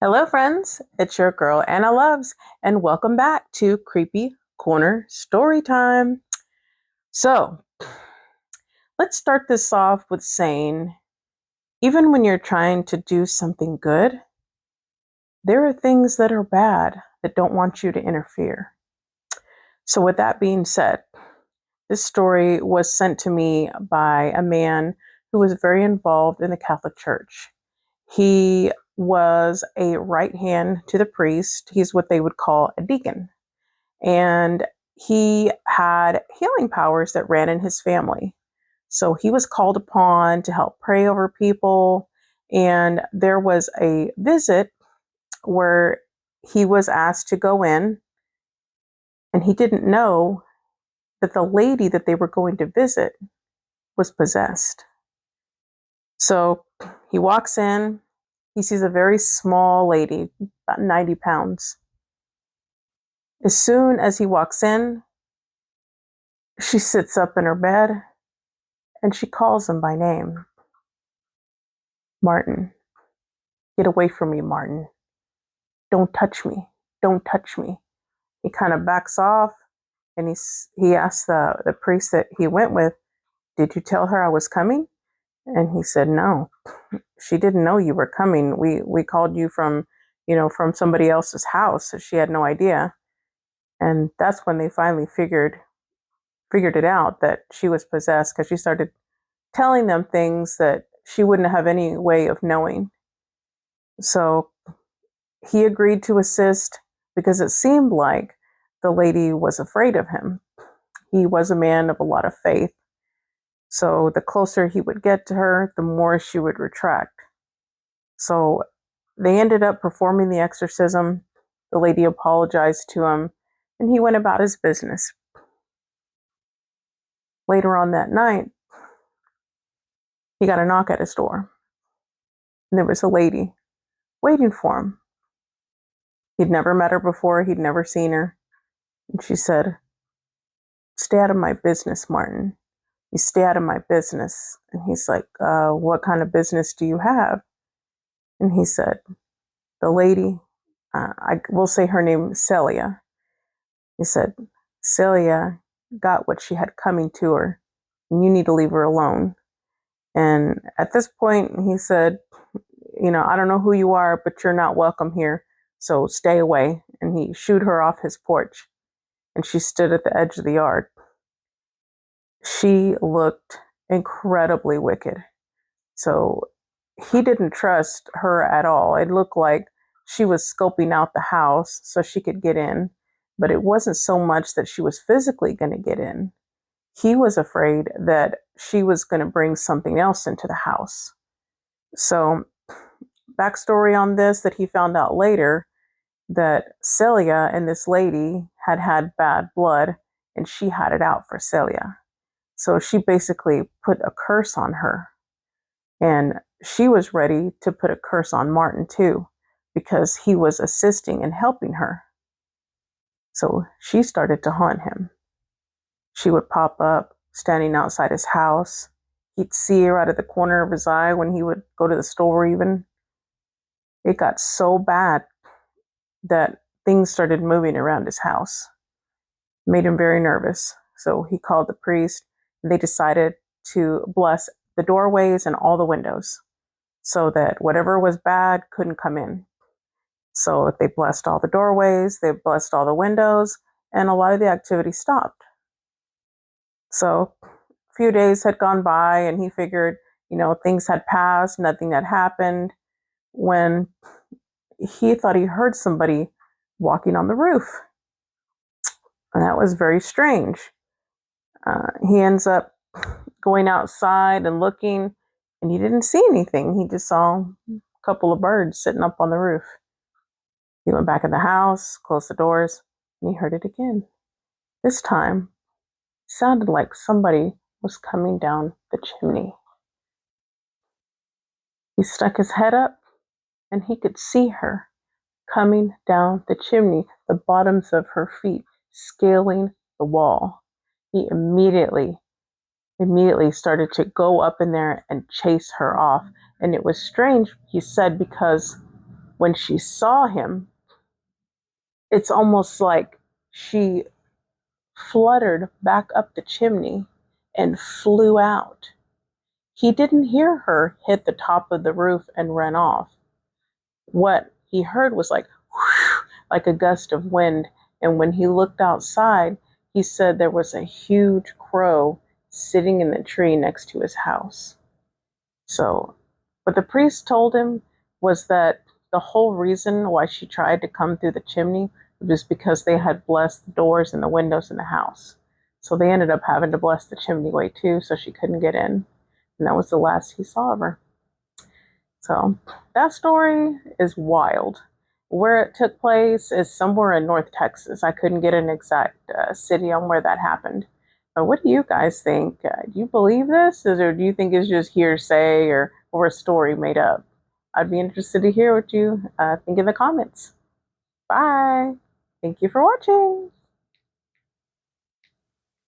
Hello, friends. It's your girl, Anna Loves, and welcome back to Creepy Corner Story Time. So, let's start this off with saying even when you're trying to do something good, there are things that are bad that don't want you to interfere. So, with that being said, this story was sent to me by a man who was very involved in the Catholic Church. He was a right hand to the priest. He's what they would call a deacon. And he had healing powers that ran in his family. So he was called upon to help pray over people. And there was a visit where he was asked to go in, and he didn't know that the lady that they were going to visit was possessed. So he walks in, he sees a very small lady, about 90 pounds. As soon as he walks in, she sits up in her bed and she calls him by name. Martin, get away from me, Martin. Don't touch me. Don't touch me. He kind of backs off and he asks the priest that he went with, did you tell her I was coming? And he said, no, she didn't know you were coming. We called you from, from somebody else's house. So she had no idea. And that's when they finally figured it out that she was possessed because she started telling them things that she wouldn't have any way of knowing. So he agreed to assist because it seemed like the lady was afraid of him. He was a man of a lot of faith. So the closer he would get to her, the more she would retract. So they ended up performing the exorcism. The lady apologized to him, and he went about his business. Later on that night, he got a knock at his door, and there was a lady waiting for him. He'd never met her before, he'd never seen her. And she said, stay out of my business, Martin. You stay out of my business. And he's like, what kind of business do you have? And he said, the lady, I will say her name, Celia. He said, Celia got what she had coming to her, and you need to leave her alone. And at this point, he said, I don't know who you are, but you're not welcome here. So stay away. And he shooed her off his porch, and she stood at the edge of the yard. She looked incredibly wicked. So he didn't trust her at all. It looked like she was scoping out the house so she could get in, but it wasn't so much that she was physically going to get in. He was afraid that she was going to bring something else into the house. So, backstory on this that he found out later that Celia and this lady had bad blood, and she had it out for Celia. So she basically put a curse on her. And she was ready to put a curse on Martin too, because he was assisting and helping her. So she started to haunt him. She would pop up standing outside his house. He'd see her out of the corner of his eye when he would go to the store, even. It got so bad that things started moving around his house. It made him very nervous. So he called the priest, and they decided to bless the doorways and all the windows so that whatever was bad couldn't come in. So they blessed all the doorways, they blessed all the windows, and a lot of the activity stopped. So a few days had gone by, and he figured, things had passed, nothing had happened, when he thought he heard somebody walking on the roof. And that was very strange. He ends up going outside and looking, and he didn't see anything. He just saw a couple of birds sitting up on the roof. He went back in the house, closed the doors, and he heard it again. This time, it sounded like somebody was coming down the chimney. He stuck his head up, and he could see her coming down the chimney, the bottoms of her feet scaling the wall. He immediately started to go up in there and chase her off. And it was strange, he said, because When she saw him, it's almost like she fluttered back up the chimney and flew out. He didn't hear her hit the top of the roof and run off. What he heard was like whoosh, like a gust of wind, and when he looked outside, he said there was a huge crow sitting in the tree next to his house. So, what the priest told him was that the whole reason why she tried to come through the chimney was because they had blessed the doors and the windows in the house. So they ended up having to bless the chimneyway too, so she couldn't get in. And that was the last he saw of her. So that story is wild. Where it took place is somewhere in North Texas. I couldn't get an exact city on where that happened. But what do you guys think? Do you believe this, or do you think it's just hearsay or a story made up? I'd be interested to hear what you think in the comments. Bye. Thank you for watching.